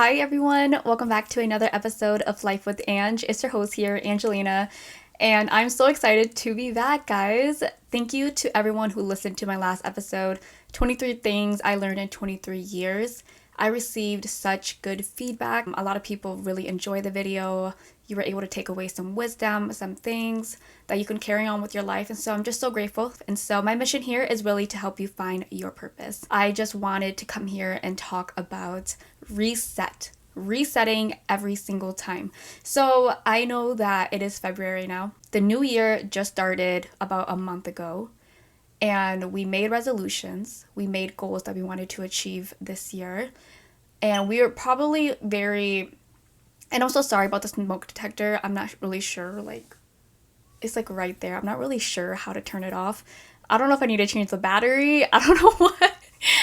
Hi everyone, welcome back to another episode of Life with Ange. It's your host here, Angelina, and I'm so excited to be back, guys. Thank you to everyone who listened to my last episode, 23 Things I Learned in 23 Years. I received such good feedback. A lot of people really enjoyed the video. You were able to take away some wisdom, some things that you can carry on with your life. And so I'm just so grateful. And so my mission here is really to help you find your purpose. I just wanted to come here and talk about resetting every single time. So I know that it is February now. The new year just started about a month ago. And we made resolutions. We made goals that we wanted to achieve this year. And we were probably and I'm so sorry about the smoke detector. I'm not really sure, it's right there. I'm not really sure how to turn it off. I don't know if I need to change the battery. I don't know what.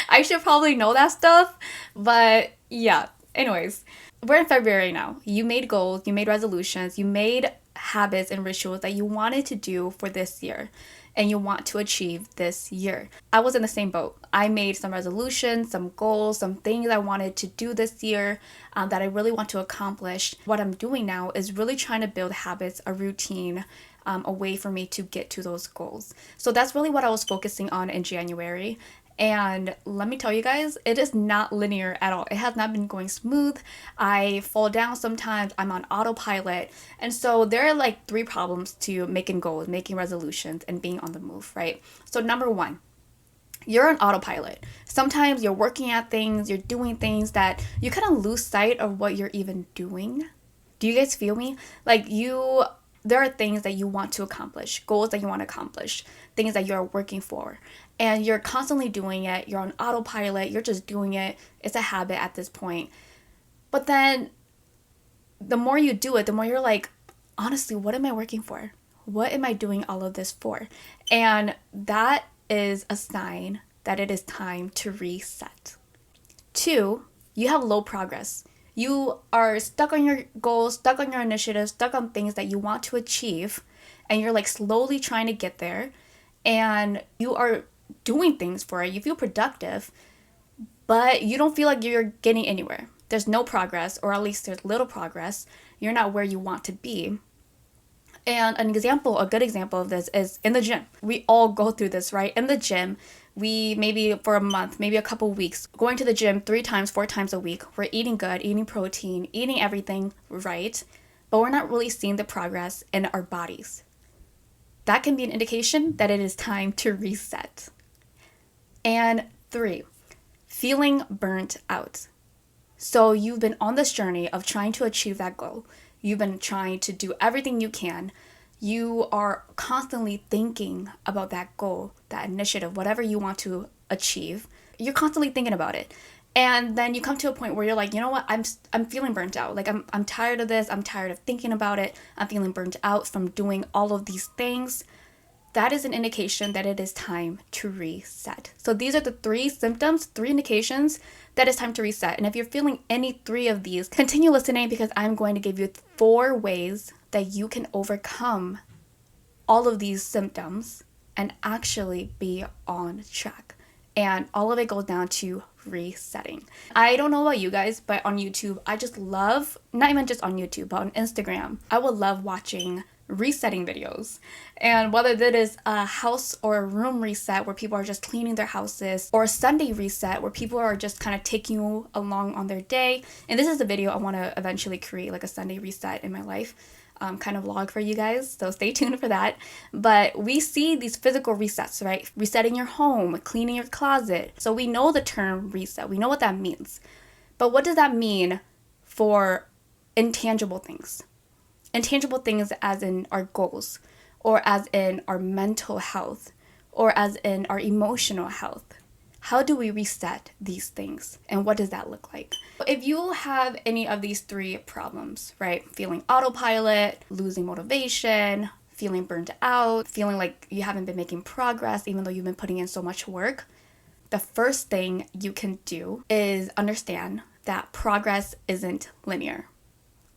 I should probably know that stuff. But yeah, anyways, we're in February now. You made goals, you made resolutions, you made habits and rituals that you wanted to do for this year and you want to achieve this year. I was in the same boat. I made some resolutions, some goals, some things I wanted to do this year that I really want to accomplish. What I'm doing now is really trying to build habits, a routine, a way for me to get to those goals. So that's really what I was focusing on in January. And let me tell you guys, it is not linear at all. It has not been going smooth. I fall down sometimes. I'm on autopilot. And so there are three problems to making goals, making resolutions, and being on the move, right? So number one, you're on autopilot. Sometimes you're working at things, you're doing things that you kind of lose sight of what you're even doing. Do you guys feel me? There are things that you want to accomplish, goals that you want to accomplish, things that you're working for, and you're constantly doing it. You're on autopilot. You're just doing it. It's a habit at this point. But then the more you do it, the more you're like, honestly, what am I working for? What am I doing all of this for? And that is a sign that it is time to reset. Two, you have low progress. You are stuck on your goals, stuck on your initiatives, stuck on things that you want to achieve, and you're slowly trying to get there, and you are doing things for it. You feel productive, but you don't feel like you're getting anywhere. There's no progress, or at least there's little progress. You're not where you want to be. And a good example of this is in the gym. We all go through this, right? In the gym, we maybe for a month, maybe a couple weeks, going to the gym 3 times, 4 times a week. We're eating good, eating protein, eating everything right, but we're not really seeing the progress in our bodies. That can be an indication that it is time to reset. And 3, feeling burnt out. So you've been on this journey of trying to achieve that goal. You've been trying to do everything you can. You are constantly thinking about that goal, that initiative, whatever you want to achieve. You're constantly thinking about it. And then you come to a point where you're like, you know what? I'm feeling burnt out. I'm tired of this. I'm tired of thinking about it. I'm feeling burnt out from doing all of these things. That is an indication that it is time to reset. So these are the 3 symptoms, 3 indications that it's time to reset. And if you're feeling any 3 of these, continue listening because I'm going to give you 4 ways that you can overcome all of these symptoms and actually be on track. And all of it goes down to resetting. I don't know about you guys, but on YouTube, I just love, not even just on YouTube, but on Instagram, I would love watching resetting videos. And whether that is a house or a room reset where people are just cleaning their houses, or a Sunday reset where people are just kind of taking you along on their day. And this is a video I want to eventually create, like a Sunday reset in my life. Kind of vlog for you guys, so stay tuned for that. But we see these physical resets, right? Resetting your home, cleaning your closet. So we know the term reset. We know what that means. But what does that mean for intangible things? Intangible things as in our goals, or as in our mental health, or as in our emotional health. How do we reset these things? And what does that look like? If you have any of these 3 problems, right? Feeling autopilot, losing motivation, feeling burnt out, feeling like you haven't been making progress even though you've been putting in so much work, the first thing you can do is understand that progress isn't linear.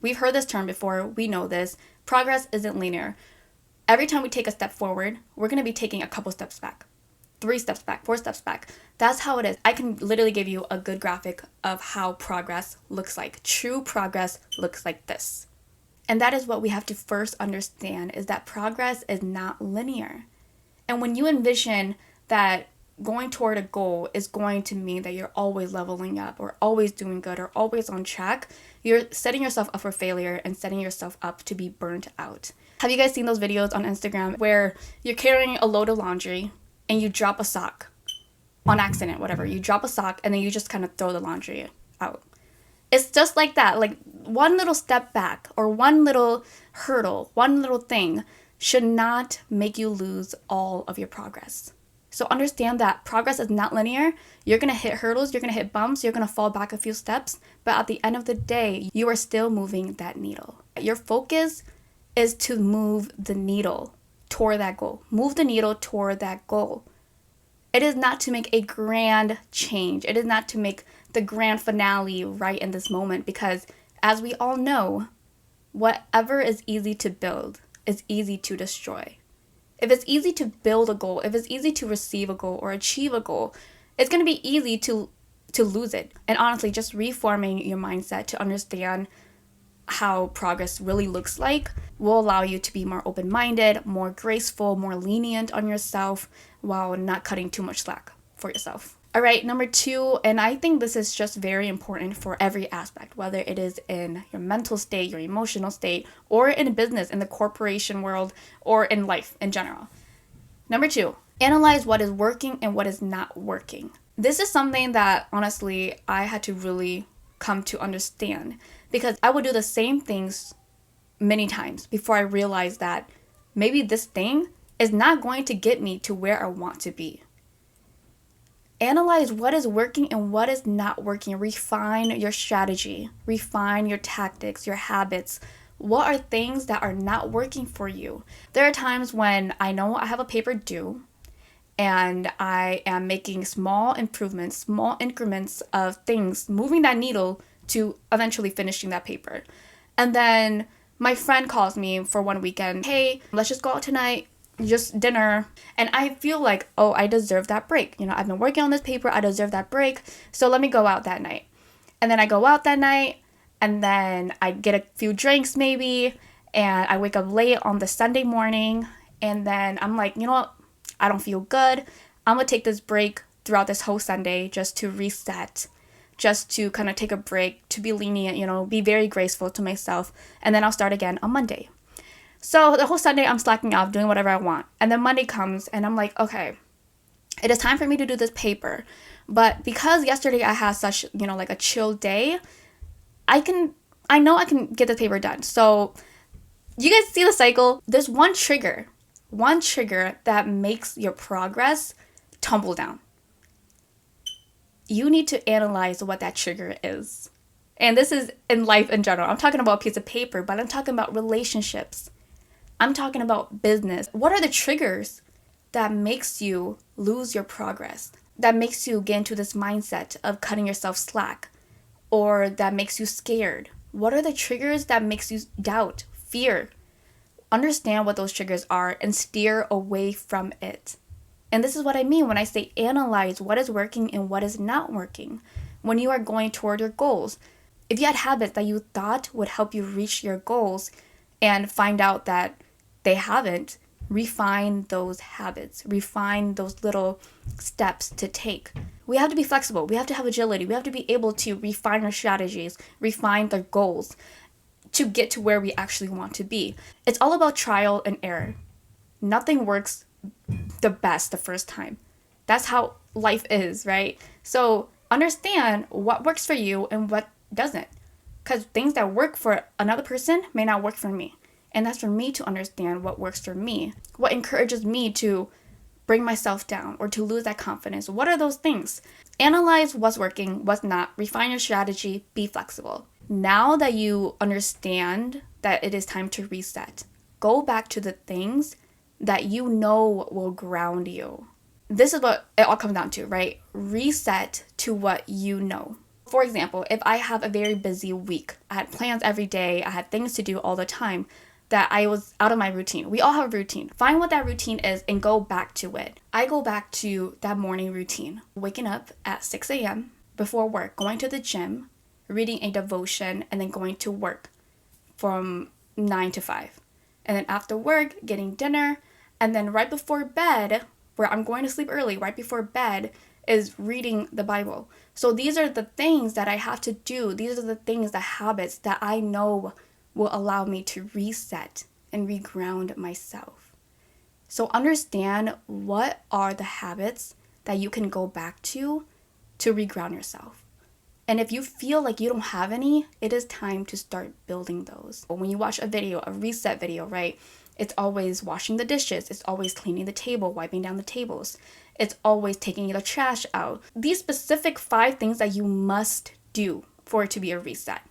We've heard this term before. We know this. Progress isn't linear. Every time we take a step forward, we're going to be taking a couple steps back. 3 steps back, 4 steps back. That's how it is. I can literally give you a good graphic of how progress looks like. True progress looks like this. And that is what we have to first understand, is that progress is not linear. And when you envision that going toward a goal is going to mean that you're always leveling up or always doing good or always on track, you're setting yourself up for failure and setting yourself up to be burnt out. Have you guys seen those videos on Instagram where you're carrying a load of laundry and you drop a sock on accident, whatever? You drop a sock and then you just kind of throw the laundry out. It's just like that. Like one little step back or one little hurdle, one little thing should not make you lose all of your progress. So understand that progress is not linear. You're going to hit hurdles, you're going to hit bumps, you're going to fall back a few steps, but at the end of the day, you are still moving that needle. Your focus is to move the needle toward that goal. Move the needle toward that goal. It is not to make a grand change. It is not to make the grand finale right in this moment, because as we all know, whatever is easy to build is easy to destroy. If it's easy to build a goal, if it's easy to receive a goal or achieve a goal, it's going to be easy to lose it. And honestly, just reforming your mindset to understand how progress really looks like will allow you to be more open-minded, more graceful, more lenient on yourself while not cutting too much slack for yourself. All right, number 2, and I think this is just very important for every aspect, whether it is in your mental state, your emotional state, or in business, in the corporation world, or in life in general. Number 2, analyze what is working and what is not working. This is something that honestly I had to really come to understand, because I would do the same things many times before I realized that maybe this thing is not going to get me to where I want to be. Analyze what is working and what is not working. Refine your strategy, refine your tactics, your habits. What are things that are not working for you? There are times when I know I have a paper due and I am making small improvements, small increments of things, moving that needle to eventually finishing that paper. And then my friend calls me for one weekend, hey, let's just go out tonight, just dinner. And I feel like, oh, I deserve that break. You know, I've been working on this paper, I deserve that break. So let me go out that night. And then I go out that night and then I get a few drinks maybe, and I wake up late on the Sunday morning, and then I'm like, you know what? I don't feel good. I'm gonna take this break throughout this whole Sunday just to reset, just to kind of take a break, to be lenient, you know, be very graceful to myself. And then I'll start again on Monday. So the whole Sunday I'm slacking off, doing whatever I want. And then Monday comes and I'm like, okay, it is time for me to do this paper. But because yesterday I had such, you know, like a chill day, I know I can get the paper done. So you guys see the cycle? There's one trigger that makes your progress tumble down. You need to analyze what that trigger is. And this is in life in general. I'm talking about a piece of paper, but I'm talking about relationships. I'm talking about business. What are the triggers that makes you lose your progress? That makes you get into this mindset of cutting yourself slack, or that makes you scared? What are the triggers that makes you doubt, fear? Understand what those triggers are and steer away from it. And this is what I mean when I say analyze what is working and what is not working when you are going toward your goals. If you had habits that you thought would help you reach your goals and find out that they haven't, refine those habits, refine those little steps to take. We have to be flexible. We have to have agility. We have to be able to refine our strategies, refine the goals to get to where we actually want to be. It's all about trial and error. Nothing works the best the first time. That's how life is, right? So understand what works for you and what doesn't. Because things that work for another person may not work for me. And that's for me to understand what works for me. What encourages me to bring myself down or to lose that confidence. What are those things? Analyze what's working, what's not. Refine your strategy. Be flexible. Now that you understand that it is time to reset, go back to the things that you know will ground you. This is what it all comes down to, right? Reset to what you know. For example, if I have a very busy week, I had plans every day, I had things to do all the time, that I was out of my routine. We all have a routine. Find what that routine is and go back to it. I go back to that morning routine. Waking up at 6 a.m. before work, going to the gym, reading a devotion, and then going to work from 9 to 5. And then after work, getting dinner, and then right before bed, where I'm going to sleep early, right before bed, is reading the Bible. So these are the things that I have to do. These are the things, the habits that I know will allow me to reset and reground myself. So understand what are the habits that you can go back to reground yourself. And if you feel like you don't have any, it is time to start building those. When you watch a video, a reset video, right? It's always washing the dishes. It's always cleaning the table, wiping down the tables. It's always taking the trash out. These specific 5 things that you must do for it to be a reset.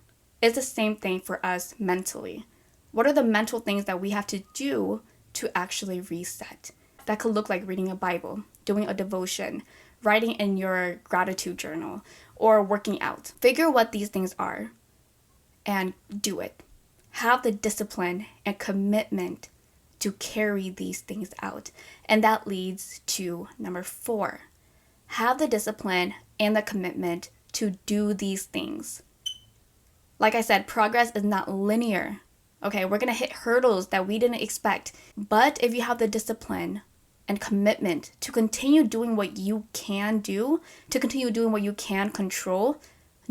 It's the same thing for us mentally. What are the mental things that we have to do to actually reset? That could look like reading a Bible, doing a devotion, writing in your gratitude journal, or working out. Figure what these things are and do it. Have the discipline and commitment to carry these things out. And that leads to number 4. Have the discipline and the commitment to do these things. Like I said, progress is not linear. Okay, we're going to hit hurdles that we didn't expect. But if you have the discipline and commitment to continue doing what you can do, to continue doing what you can control,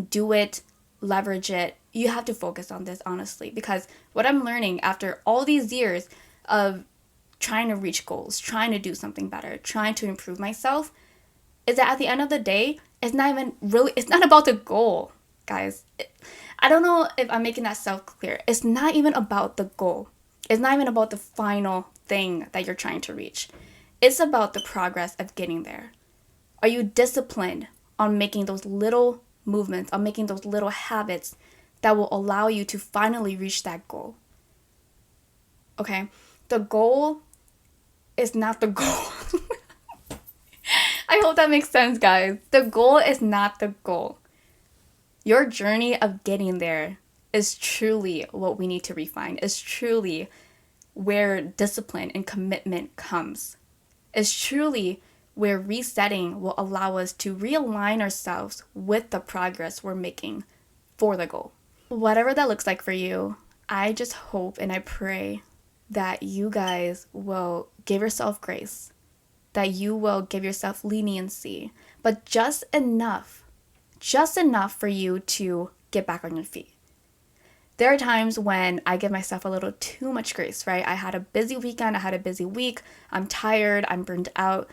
do it, leverage it. You have to focus on this, honestly, because what I'm learning after all these years of trying to reach goals, trying to do something better, trying to improve myself, is that at the end of the day, it's not about the goal, guys. I don't know if I'm making that self-clear. It's not even about the goal. It's not even about the final thing that you're trying to reach. It's about the progress of getting there. Are you disciplined on making those little movements, on making those little habits that will allow you to finally reach that goal? Okay? The goal is not the goal. I hope that makes sense, guys. The goal is not the goal. Your journey of getting there is truly what we need to refine. Is truly where discipline and commitment comes. Is truly where resetting will allow us to realign ourselves with the progress we're making for the goal. Whatever that looks like for you, I just hope and I pray that you guys will give yourself grace, that you will give yourself leniency, but just enough for you to get back on your feet. There are times when I give myself a little too much grace, right? I had a busy weekend, I had a busy week, I'm tired, I'm burned out.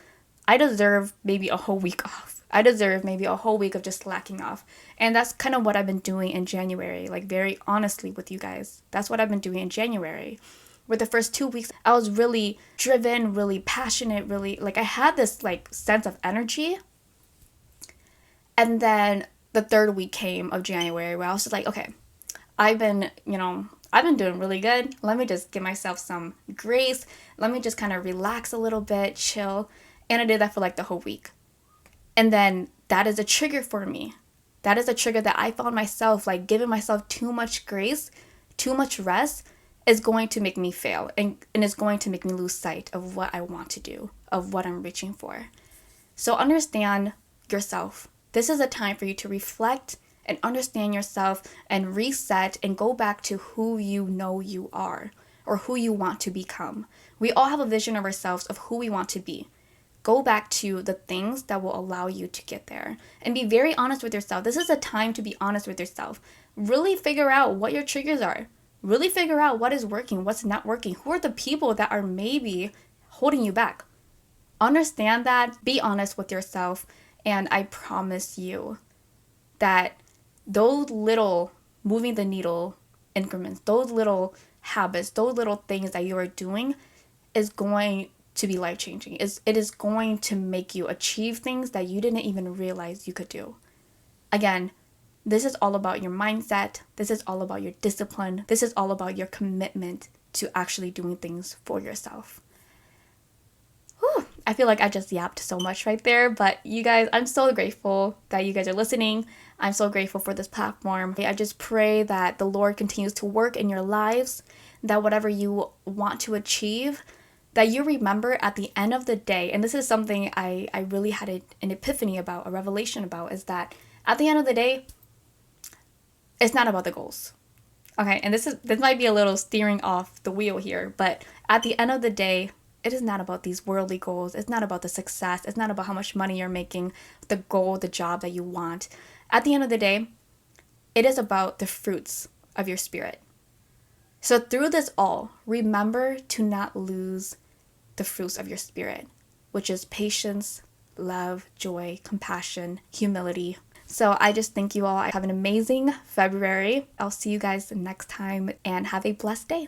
I deserve maybe a whole week off. I deserve maybe a whole week of just slacking off. And that's kind of what I've been doing in January, like very honestly with you guys. That's what I've been doing in January. With the first 2 weeks, I was really driven, really passionate, really, like I had this like sense of energy. And then the 3rd week came of January where I was just like, okay, I've been doing really good. Let me just give myself some grace. Let me just kind of relax a little bit, chill. And I did that for like the whole week. And then that is a trigger for me. That is a trigger that I found myself like giving myself too much grace, too much rest is going to make me fail. And it's going to make me lose sight of what I want to do, of what I'm reaching for. So understand yourself. This is a time for you to reflect and understand yourself and reset and go back to who you know you are or who you want to become. We all have a vision of ourselves of who we want to be. Go back to the things that will allow you to get there and be very honest with yourself. This is a time to be honest with yourself. Really figure out what your triggers are. Really figure out what is working, what's not working. Who are the people that are maybe holding you back? Understand that. Be honest with yourself. And I promise you that those little moving the needle increments, those little habits, those little things that you are doing is going to be life-changing. It is going to make you achieve things that you didn't even realize you could do. Again, this is all about your mindset. This is all about your discipline. This is all about your commitment to actually doing things for yourself. Whew, I feel like I just yapped so much right there, but you guys, I'm so grateful that you guys are listening. I'm so grateful for this platform. I just pray that the Lord continues to work in your lives, that whatever you want to achieve, that you remember at the end of the day, and this is something I really had an epiphany about, a revelation about, is that at the end of the day, it's not about the goals. Okay, and this might be a little steering off the wheel here, but at the end of the day, it is not about these worldly goals. It's not about the success. It's not about how much money you're making, the goal, the job that you want. At the end of the day, it is about the fruits of your spirit. So through this all, remember to not lose the fruits of your spirit, which is patience, love, joy, compassion, humility. So I just thank you all. I have an amazing February. I'll see you guys next time and have a blessed day.